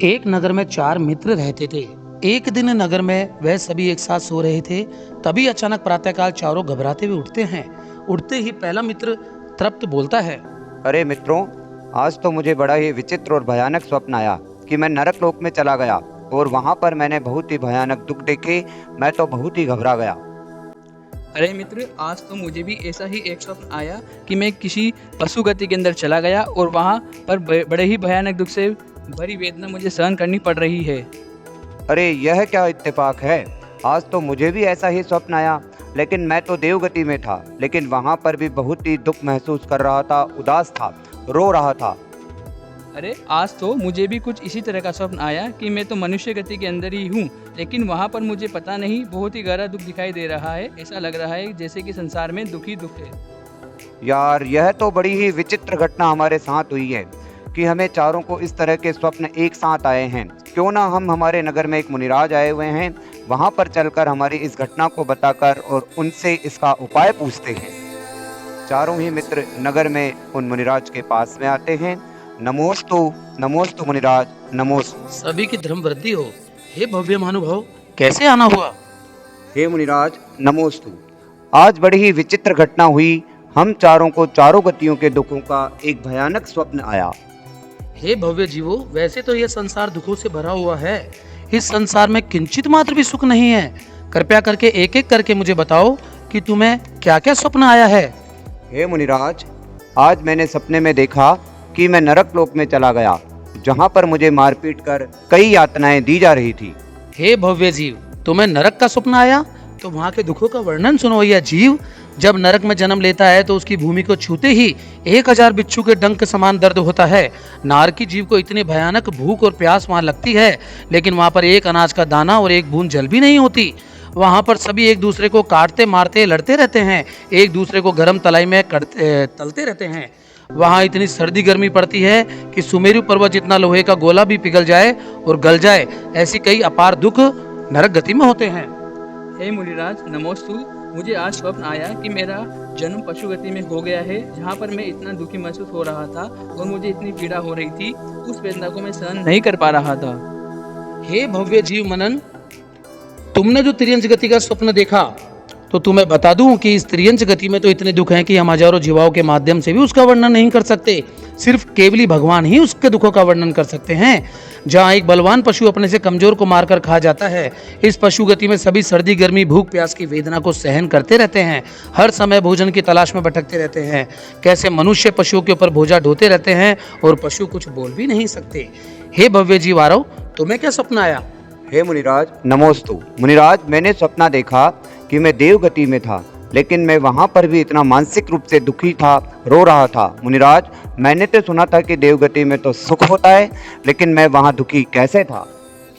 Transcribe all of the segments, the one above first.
एक नगर में चार मित्र रहते थे। एक दिन नगर में वह सभी एक साथ सो रहे थे। तभी अचानक प्रातःकाल चारों घबराते हुए उठते हैं। उठते ही पहला मित्र तृप्त बोलता है। अरे मित्रों, आज तो मुझे बड़ा ही विचित्र और भयानक स्वप्न आया कि मैं नरक लोक में चला गया और वहाँ पर मैंने बहुत ही भयानक दुख देखे। मैं तो बहुत ही घबरा गया। अरे मित्र, आज तो मुझे भी ऐसा ही एक स्वप्न आया कि मैं किसी पशु गति के अंदर चला गया और वहाँ पर बड़े ही भयानक दुख से भरी वेदना मुझे सहन करनी पड़ रही है। अरे यह क्या इत्तेफाक है, आज तो मुझे भी ऐसा ही स्वप्न आया, लेकिन मैं तो देवगति में था, लेकिन वहाँ पर भी बहुत ही दुख महसूस कर रहा था, उदास था, रो रहा था। अरे आज तो मुझे भी कुछ इसी तरह का स्वप्न आया कि मैं तो मनुष्य गति के अंदर ही हूँ, लेकिन वहाँ पर मुझे पता नहीं बहुत ही गहरा दुख दिखाई दे रहा है। ऐसा लग रहा है जैसे कि संसार में दुख ही दुख है। यार, यह तो बड़ी ही विचित्र घटना हमारे साथ हुई है कि हमें चारों को इस तरह के स्वप्न एक साथ आए हैं। क्यों ना हम हमारे नगर में एक मुनिराज आए हुए हैं, वहाँ पर चलकर हमारी इस घटना को बताकर और उनसे इसका उपाय पूछते हैं। चारों ही मित्र नगर में उन मुनिराज के पास में आते हैं। नमोस्तु नमोस्तु मुनिराज, नमोस्तु। सभी की धर्म वृद्धि हो। हे भव्य महानुभाव, कैसे आना हुआ? हे मुनिराज, नमोस्तु। आज बड़ी ही विचित्र घटना हुई। हम चारों को चारों गतियों के दुखों का एक भयानक स्वप्न आया। हे भव्य जीवो, वैसे तो यह संसार दुखों से भरा हुआ है। इस संसार में किंचित मात्र भी सुख नहीं है। कृपया करके एक एक करके मुझे बताओ कि तुम्हें क्या क्या स्वप्न आया है। हे मुनिराज, आज मैंने सपने में देखा कि मैं नरक लोक में चला गया, जहाँ पर मुझे मारपीट कर कई यातनाएं दी जा रही थी। हे भव्य जीव, तुम्हें नरक का स्वप्न आया? तो वहाँ के दुखों का वर्णन सुनो। यह जीव जब नरक में जन्म लेता है तो उसकी भूमि को छूते ही 1000 बिच्छू के डंक समान दर्द होता है। नारकी जीव को इतनी भयानक भूख और प्यास वहाँ लगती है, लेकिन वहाँ पर एक अनाज का दाना और एक बूंद जल भी नहीं होती। वहाँ पर सभी एक दूसरे को काटते मारते लड़ते रहते हैं, एक दूसरे को गर्म तलाई में तलते रहते हैं। वहाँ इतनी सर्दी गर्मी पड़ती है कि सुमेरु पर्वत जितना लोहे का गोला भी पिघल जाए और गल जाए। ऐसी कई अपार दुख नरक गति में होते हैं। हे मुनिराज, नमोस्तु। मुझे आज स्वप्न आया कि मेरा जन्म पशु गति में हो गया है, जहाँ पर मैं इतना दुखी महसूस हो रहा था और मुझे इतनी पीड़ा हो रही थी, उस वेदना को मैं सहन नहीं कर पा रहा था। हे भव्य जीव मनन, तुमने जो त्रियंच गति का स्वप्न देखा, तो तुम्हें बता दूं कि इस त्रियंच गति में तो इतने दुख हैं कि हम हजारों जीवाओं के माध्यम से भी उसका वर्णन नहीं कर सकते। सिर्फ केवली भगवान ही उसके दुखों का वर्णन कर सकते हैं। जहाँ एक बलवान पशु अपने से कमजोर को मारकर खा जाता है, इस पशु गति में सभी सर्दी गर्मी भूख प्यास की वेदना को सहन करते रहते हैं। हर समय भोजन की तलाश में भटकते रहते हैं। कैसे मनुष्य पशुओं के ऊपर बोझा ढोते रहते हैं और पशु कुछ बोल भी नहीं सकते। हे भव्य जीव आरव, तुम्हें क्या सपना आया? हे मुनिराज, नमोस्तु। मुनिराज, मैंने सपना देखा कि मैं देवगति में था, लेकिन मैं वहाँ पर भी इतना मानसिक रूप से दुखी था, रो रहा था। मुनिराज, मैंने तो सुना था कि देवगति में तो सुख होता है, लेकिन मैं वहाँ दुखी कैसे था?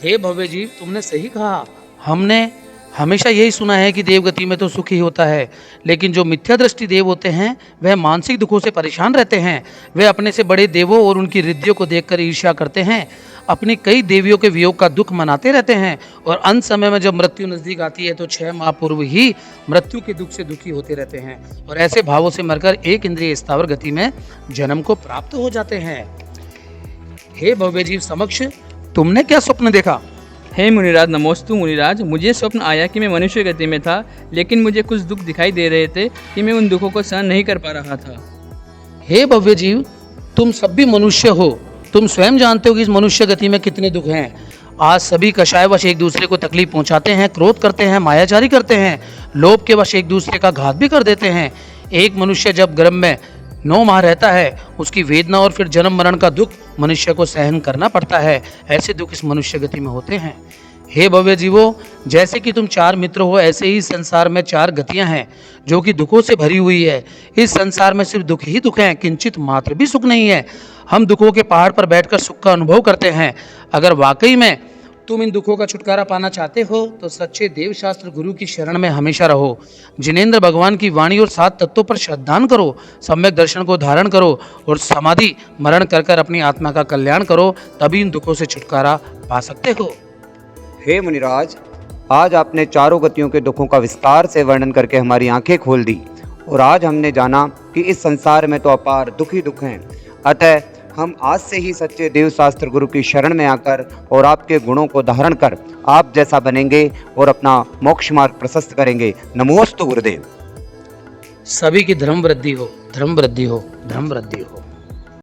हे भव्य जीव, तुमने सही कहा। हमने हमेशा यही सुना है कि देवगति में तो सुख ही होता है, लेकिन जो मिथ्या दृष्टि देव होते हैं वह मानसिक दुखों से परेशान रहते हैं। वे अपने से बड़े देवों और उनकी रिद्धियों को देखकर ईर्ष्या करते हैं, अपनी कई देवियों के वियोग का दुख मनाते रहते हैं और अंत समय में जब मृत्यु नजदीक आती है तो 6 माह पूर्व ही मृत्यु के दुख से दुखी होते रहते हैं और ऐसे भावों से मरकर एक इंद्रिय स्थावर गति में जन्म को प्राप्त हो जाते हैं। हे भव्य जीव समक्ष, तुमने क्या स्वप्न देखा? हे मुनिराज, नमोस्तु। मुनिराज, मुझे स्वप्न आया कि मैं मनुष्य गति में था, लेकिन मुझे कुछ दुख दिखाई दे रहे थे कि मैं उन दुखों को सहन नहीं कर पा रहा था। हे भव्य जीव, तुम सब भी मनुष्य हो। तुम स्वयं जानते हो कि इस मनुष्य गति में कितने दुख हैं। आज सभी कषायवश एक दूसरे को तकलीफ पहुंचाते हैं, क्रोध करते हैं, मायाचारी करते हैं, लोभ के वश एक दूसरे का घात भी कर देते हैं। एक मनुष्य जब गर्भ में 9 माह रहता है, उसकी वेदना और फिर जन्म मरण का दुख मनुष्य को सहन करना पड़ता है। ऐसे दुख इस मनुष्य गति में होते हैं। हे भव्य जीवो, जैसे कि तुम 4 मित्र हो, ऐसे ही संसार में 4 गतियां हैं जो कि दुखों से भरी हुई है। इस संसार में सिर्फ दुख ही दुख हैं, किंचित मात्र भी सुख नहीं है। हम दुखों के पहाड़ पर बैठकर सुख का अनुभव करते हैं। अगर वाकई में तुम इन दुखों का छुटकारा पाना चाहते हो तो सच्चे देवशास्त्र गुरु की शरण में हमेशा रहो। जिनेंद्र भगवान की वाणी और 7 तत्वों पर श्रद्धान करो, सम्यक दर्शन को धारण करो और समाधि मरण कर कर अपनी आत्मा का कल्याण करो, तभी इन दुखों से छुटकारा पा सकते हो। हे मुनिराज, आज आपने चारों गतियों के दुखों का विस्तार से वर्णन करके हमारी आंखें खोल दी और आज हमने जाना कि इस संसार में तो अपार दुख ही दुख हैं। अतः हम आज से ही सच्चे देव शास्त्र गुरु की शरण में आकर और आपके गुणों को धारण कर आप जैसा बनेंगे और अपना मोक्ष मार्ग प्रशस्त करेंगे। नमोस्तु गुरुदेव। सभी की धर्म वृद्धि हो, धर्म वृद्धि हो, धर्म वृद्धि हो।